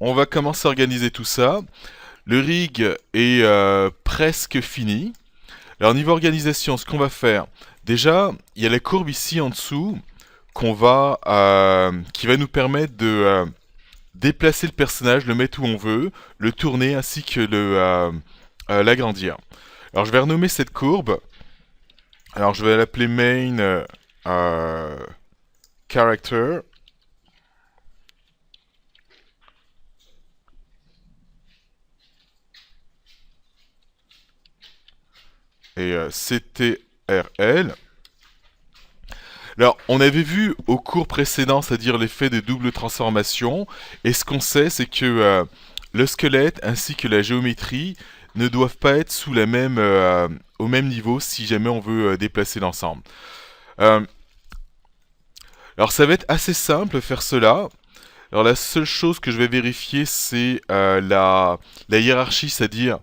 on va commencer à organiser tout ça. Le rig est presque fini. Alors niveau organisation, ce qu'on va faire, déjà, il y a la courbe ici en dessous qui va nous permettre de déplacer le personnage, le mettre où on veut, le tourner ainsi que l'agrandir. Alors je vais renommer cette courbe. Alors je vais l'appeler main character. Et CTRL. Alors, on avait vu au cours précédent, c'est-à-dire l'effet de double transformation, et ce qu'on sait, c'est que le squelette ainsi que la géométrie ne doivent pas être au même niveau si jamais on veut déplacer l'ensemble. Euh, alors, ça va être assez simple faire cela. Alors, la seule chose que je vais vérifier, c'est la hiérarchie, c'est-à-dire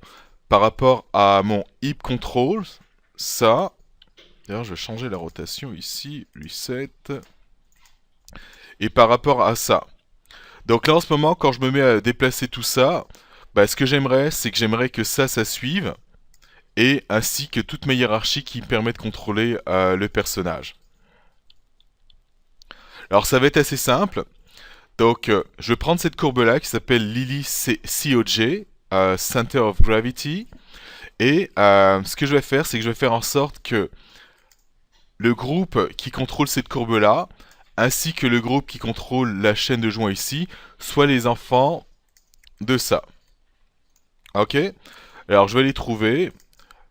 par rapport à mon hip control, ça. D'ailleurs, je vais changer la rotation ici, reset. Et par rapport à ça. Donc là, en ce moment, quand je me mets à déplacer tout ça, bah, ce que j'aimerais, c'est que j'aimerais que ça suive, et ainsi que toutes mes hiérarchies qui me permettent de contrôler le personnage. Alors ça va être assez simple. Donc je vais prendre cette courbe-là qui s'appelle Lily COG, Center of Gravity, et ce que je vais faire, c'est que je vais faire en sorte que le groupe qui contrôle cette courbe-là, ainsi que le groupe qui contrôle la chaîne de joints ici, soient les enfants de ça. Ok? Alors je vais les trouver.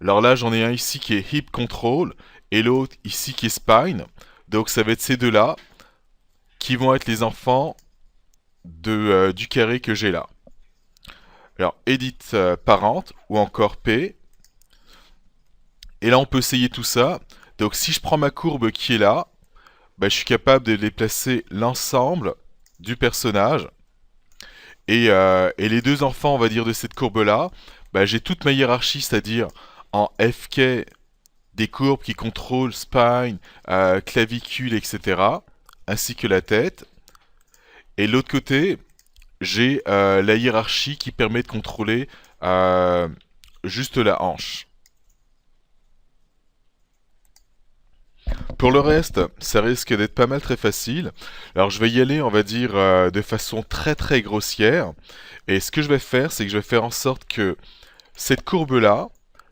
Alors là j'en ai un ici qui est hip control et l'autre ici qui est spine. Donc ça va être ces deux-là qui vont être les enfants du carré que j'ai là. Alors edit parent ou encore P. Et là on peut essayer tout ça. Donc si je prends ma courbe qui est là, bah, je suis capable de déplacer l'ensemble du personnage. Et les deux enfants, on va dire, de cette courbe-là, bah, j'ai toute ma hiérarchie, c'est-à-dire en FK des courbes qui contrôlent spine, clavicule, etc., ainsi que la tête. Et de l'autre côté, j'ai la hiérarchie qui permet de contrôler juste la hanche. Pour le reste, ça risque d'être pas mal très facile. Alors je vais y aller, on va dire, de façon très très grossière. Et ce que je vais faire, c'est que je vais faire en sorte que cette courbe-là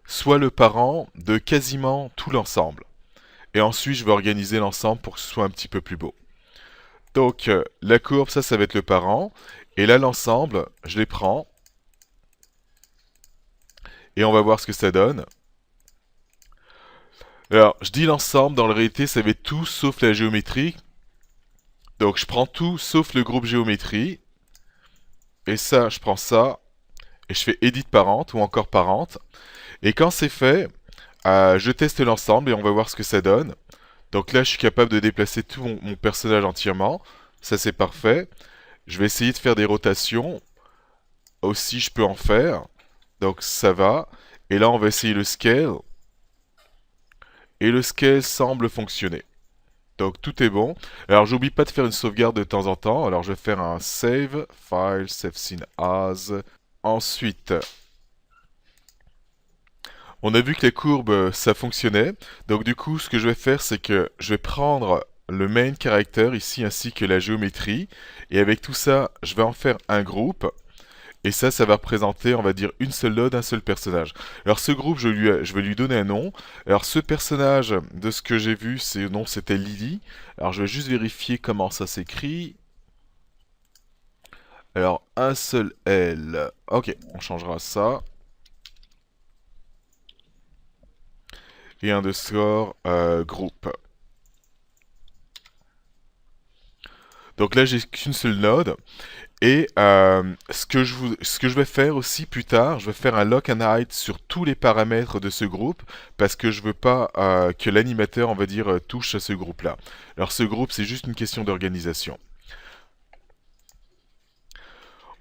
soit le parent de quasiment tout l'ensemble. Et ensuite, je vais organiser l'ensemble pour que ce soit un petit peu plus beau. Donc, la courbe, ça va être le parent. Et là, l'ensemble, je les prends. Et on va voir ce que ça donne. Alors, je dis l'ensemble, dans la réalité, ça va être tout sauf la géométrie. Donc, je prends tout sauf le groupe géométrie. Et ça, je prends ça. Et je fais edit parent ou encore parent. Et quand c'est fait, je teste l'ensemble et on va voir ce que ça donne. Donc là, je suis capable de déplacer tout mon personnage entièrement. Ça, c'est parfait. Je vais essayer de faire des rotations. Aussi, je peux en faire. Donc ça va. Et là, on va essayer le scale. Et le scale semble fonctionner. Donc tout est bon. Alors j'oublie pas de faire une sauvegarde de temps en temps. Alors je vais faire un save, file, save scene as. Ensuite, on a vu que les courbes, ça fonctionnait. Donc du coup, ce que je vais faire, c'est que je vais prendre le main character ici, ainsi que la géométrie. Et avec tout ça, je vais en faire un groupe. Et ça va représenter, on va dire, une seule node, un seul personnage. Alors ce groupe, je vais lui donner un nom. Alors ce personnage, de ce que j'ai vu, c'est nom c'était Lily. Alors je vais juste vérifier comment ça s'écrit. Alors un seul L. Ok, on changera ça. Et underscore groupe. Donc là, j'ai qu'une seule node. Et ce que je vais faire aussi plus tard, je vais faire un lock and hide sur tous les paramètres de ce groupe parce que je veux pas que l'animateur, on va dire, touche à ce groupe-là. Alors ce groupe, c'est juste une question d'organisation.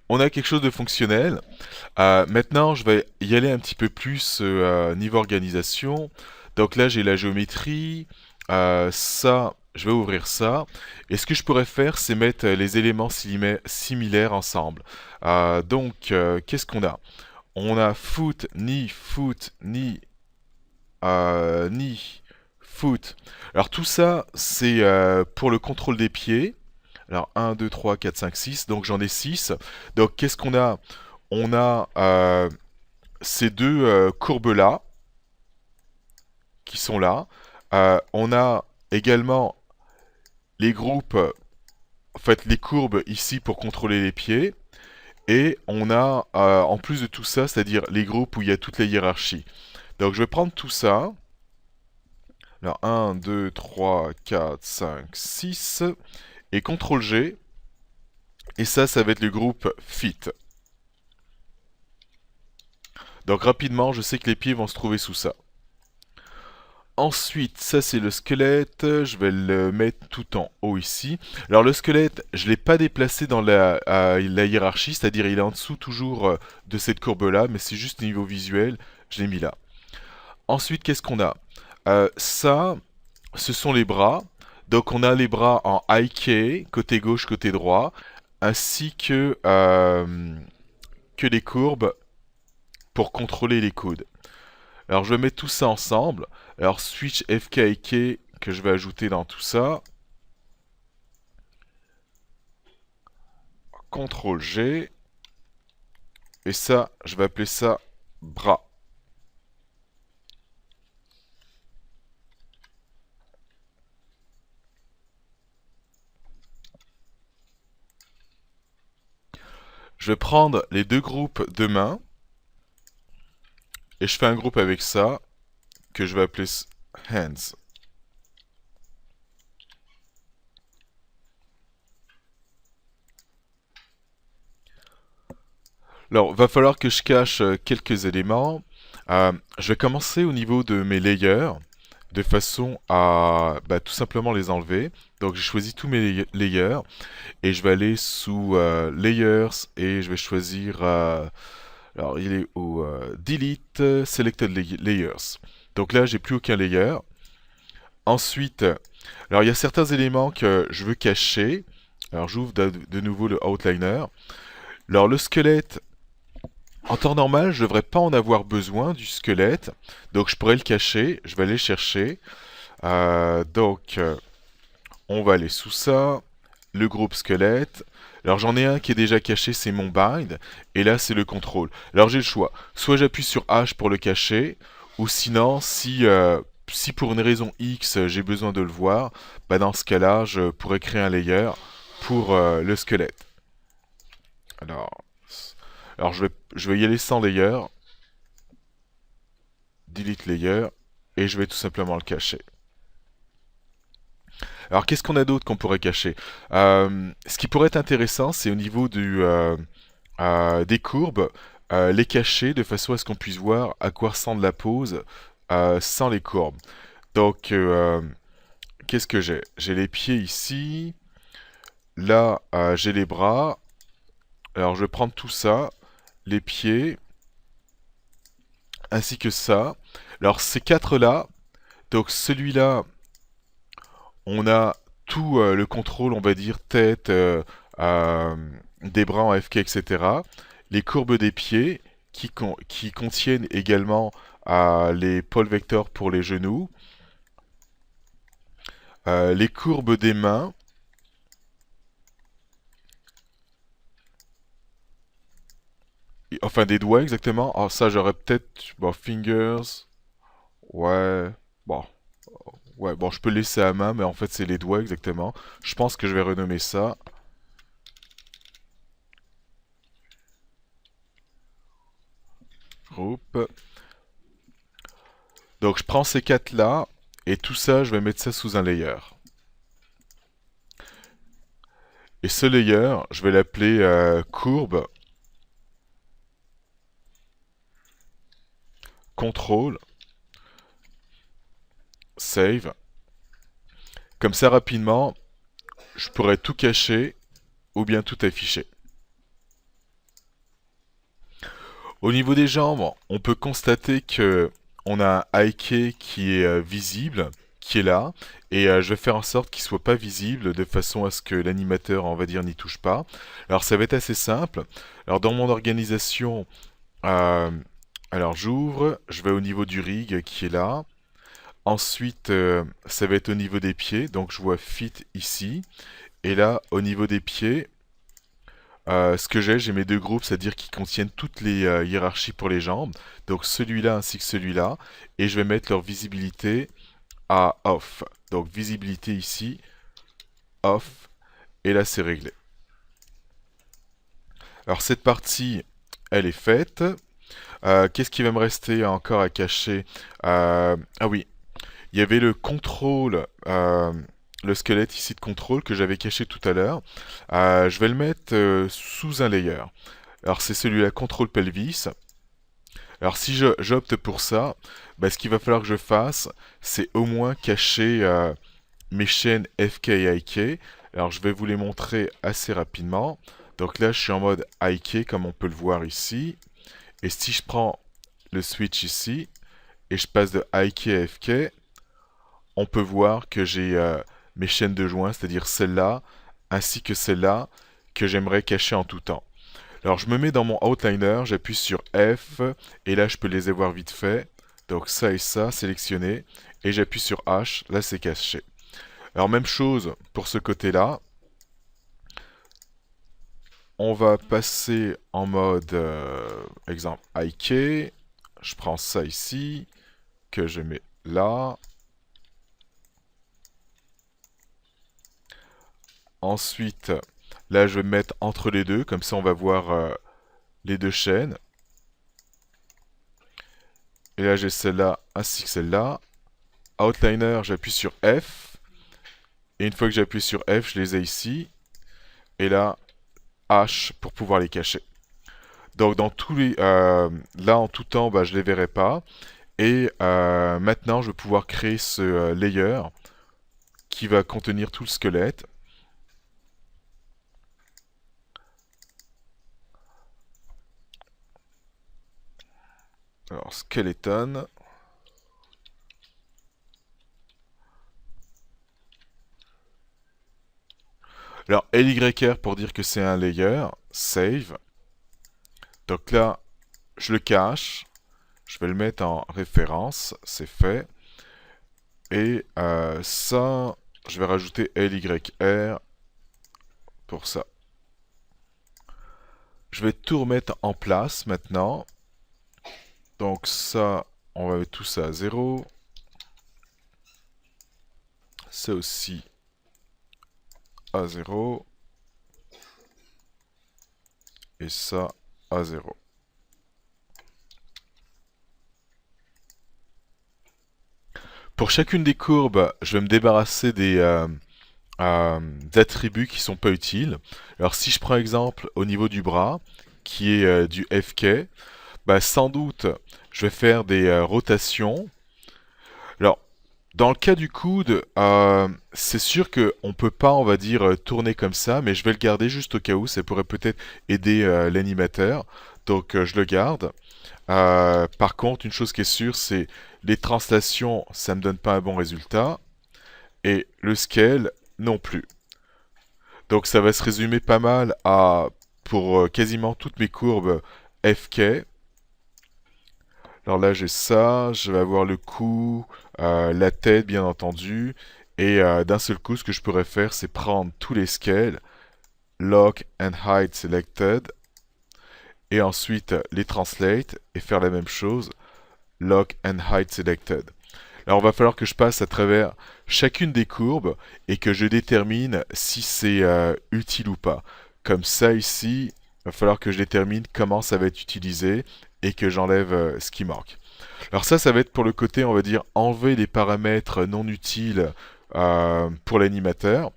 On a quelque chose de fonctionnel. Maintenant, je vais y aller un petit peu plus niveau organisation. Donc là, j'ai la géométrie. Ça, je vais ouvrir ça. Et ce que je pourrais faire, c'est mettre les éléments similaires ensemble. Qu'est-ce qu'on a? On a foot, ni foot. Alors tout ça, c'est pour le contrôle des pieds. Alors 1, 2, 3, 4, 5, 6. Donc j'en ai 6. Donc qu'est-ce qu'on a? On a ces deux courbes-là qui sont là. On a également les groupes, en fait les courbes ici pour contrôler les pieds. Et on a en plus de tout ça, c'est-à-dire les groupes où il y a toutes les hiérarchies. Donc je vais prendre tout ça. Alors 1, 2, 3, 4, 5, 6. Et CTRL G. Et ça va être le groupe Fit. Donc rapidement, je sais que les pieds vont se trouver sous ça. Ensuite, ça c'est le squelette, je vais le mettre tout en haut ici. Alors le squelette, je ne l'ai pas déplacé dans la hiérarchie, c'est-à-dire il est en dessous toujours de cette courbe-là, mais c'est juste au niveau visuel, je l'ai mis là. Ensuite, qu'est-ce qu'on a? Ça, ce sont les bras. Donc on a les bras en IK, côté gauche, côté droit, ainsi que les courbes pour contrôler les coudes. Alors je vais mettre tout ça ensemble. Alors switch FKIK que je vais ajouter dans tout ça. CTRL G. Et ça, je vais appeler ça bras. Je vais prendre les deux groupes de mains. Et je fais un groupe avec ça que je vais appeler hands. Alors, va falloir que je cache quelques éléments. Je vais commencer au niveau de mes layers, de façon à tout simplement les enlever. Donc j'ai choisi tous mes layers, et je vais aller sous Layers, et je vais choisir, alors il est au Delete Selected Layers. Donc là, j'ai plus aucun layer. Ensuite, alors il y a certains éléments que je veux cacher. Alors j'ouvre de nouveau le Outliner. Alors le squelette, en temps normal, je ne devrais pas en avoir besoin du squelette, donc je pourrais le cacher, je vais aller chercher. On va aller sous ça, le groupe squelette. Alors j'en ai un qui est déjà caché, c'est mon bind, et là c'est le contrôle. Alors j'ai le choix, soit j'appuie sur H pour le cacher, ou sinon, si pour une raison X j'ai besoin de le voir, dans ce cas-là, je pourrais créer un layer pour le squelette. Alors, je vais y aller sans layer, delete layer, et je vais tout simplement le cacher. Alors qu'est-ce qu'on a d'autre qu'on pourrait cacher? Ce qui pourrait être intéressant, c'est au niveau des courbes, les cacher de façon à ce qu'on puisse voir à quoi ressemble la pose sans les courbes. Donc, qu'est-ce que j'ai? J'ai les pieds ici, là j'ai les bras. Alors je vais prendre tout ça, les pieds, ainsi que ça. Alors ces quatre-là, donc celui-là, on a tout le contrôle, on va dire, tête, euh, des bras en FK, etc. Les courbes des pieds qui contiennent également les pôles vecteurs pour les genoux. Les courbes des mains. Enfin, des doigts exactement. Alors ça, j'aurais peut-être... Bon, fingers. Ouais. Bon. Ouais, bon, je peux le laisser à main, mais en fait, c'est les doigts exactement. Je pense que je vais renommer ça. Groupe. Donc, je prends ces quatre-là, et tout ça, je vais mettre ça sous un layer. Et ce layer, je vais l'appeler courbe. Contrôle. Save. Comme ça, rapidement, je pourrais tout cacher ou bien tout afficher. Au niveau des jambes, on peut constater que on a un IK qui est visible, qui est là, et je vais faire en sorte qu'il soit pas visible de façon à ce que l'animateur, on va dire, n'y touche pas. Alors ça va être assez simple. Alors dans mon organisation, euh, alors j'ouvre, je vais au niveau du rig qui est là. Ensuite, ça va être au niveau des pieds, donc je vois fit ici. Et là, au niveau des pieds, ce que j'ai mes deux groupes, c'est-à-dire qui contiennent toutes les hiérarchies pour les jambes. Donc celui-là ainsi que celui-là. Et je vais mettre leur visibilité à off. Donc visibilité ici, off. Et là, c'est réglé. Alors cette partie, elle est faite. Qu'est-ce qui va me rester encore à cacher? Ah oui, il y avait le contrôle, le squelette ici de contrôle que j'avais caché tout à l'heure. Je vais le mettre sous un layer. Alors c'est celui-là, contrôle pelvis. Alors si j'opte pour ça, bah, ce qu'il va falloir que je fasse, c'est au moins cacher mes chaînes FK et IK. Alors je vais vous les montrer assez rapidement. Donc là je suis en mode IK comme on peut le voir ici. Et si je prends le switch ici et je passe de IK à FK, on peut voir que j'ai mes chaînes de joints, c'est-à-dire celle-là, ainsi que celle-là, que j'aimerais cacher en tout temps. Alors je me mets dans mon outliner, j'appuie sur F, et là je peux les avoir vite fait. Donc ça et ça, sélectionné, et j'appuie sur H, là c'est caché. Alors même chose pour ce côté-là. On va passer en mode, exemple, IK. Je prends ça ici, que je mets là. Ensuite, là, je vais me mettre entre les deux, comme ça on va voir les deux chaînes. Et là, j'ai celle-là ainsi que celle-là. Outliner, j'appuie sur F. Et une fois que j'appuie sur F, je les ai ici. Et là, H pour pouvoir les cacher. Donc dans tous les, là en tout temps, bah, je les verrai pas. Et maintenant, je vais pouvoir créer ce layer qui va contenir tout le squelette. Alors, skeleton. Alors, LYR pour dire que c'est un layer. Save. Donc là, je le cache. Je vais le mettre en référence. C'est fait. Et ça, je vais rajouter LYR pour ça. Je vais tout remettre en place maintenant. Donc ça, on va mettre tout ça à 0. Ça aussi à 0. Et ça à 0. Pour chacune des courbes, je vais me débarrasser des attributs qui sont pas utiles. Alors si je prends exemple au niveau du bras, qui est du FK, bah, sans doute je vais faire des rotations. Alors dans le cas du coude, c'est sûr qu'on peut pas, on va dire, tourner comme ça, mais je vais le garder juste au cas où, ça pourrait peut-être aider l'animateur. Donc je le garde. Par contre, une chose qui est sûre, c'est les translations, ça me donne pas un bon résultat. Et le scale, non plus. Donc ça va se résumer pas mal à, pour quasiment toutes mes courbes FK. Alors là j'ai ça, je vais avoir le cou, la tête bien entendu. Et d'un seul coup, ce que je pourrais faire, c'est prendre tous les scales, lock and hide selected, et ensuite les translate et faire la même chose, lock and hide selected. Alors, il va falloir que je passe à travers chacune des courbes et que je détermine si c'est utile ou pas. Comme ça, ici, il va falloir que je détermine comment ça va être utilisé et que j'enlève ce qui manque. Alors ça va être pour le côté, on va dire, enlever les paramètres non utiles pour l'animateur.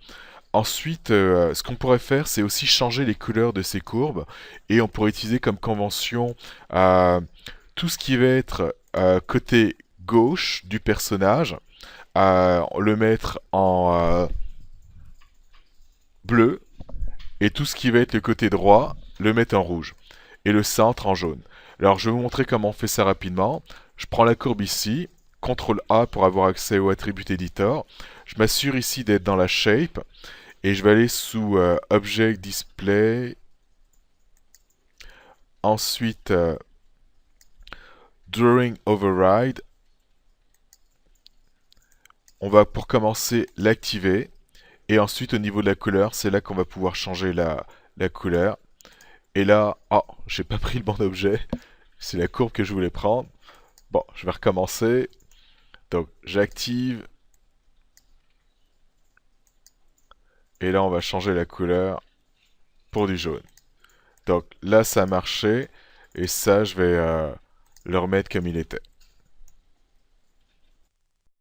Ensuite, ce qu'on pourrait faire, c'est aussi changer les couleurs de ces courbes et on pourrait utiliser comme convention tout ce qui va être côté gauche du personnage, le mettre en bleu et tout ce qui va être le côté droit, le mettre en rouge et le centre en jaune. Alors je vais vous montrer comment on fait ça rapidement. Je prends la courbe ici, CTRL A pour avoir accès au Attribute Editor. Je m'assure ici d'être dans la shape et je vais aller sous Object Display. Ensuite, Drawing Override. On va pour commencer l'activer. Et ensuite au niveau de la couleur, c'est là qu'on va pouvoir changer la couleur. Et là, oh, j'ai pas pris le bon objet. C'est la courbe que je voulais prendre. Bon, je vais recommencer. Donc j'active. Et là on va changer la couleur pour du jaune. Donc là ça a marché. Et ça je vais le remettre comme il était.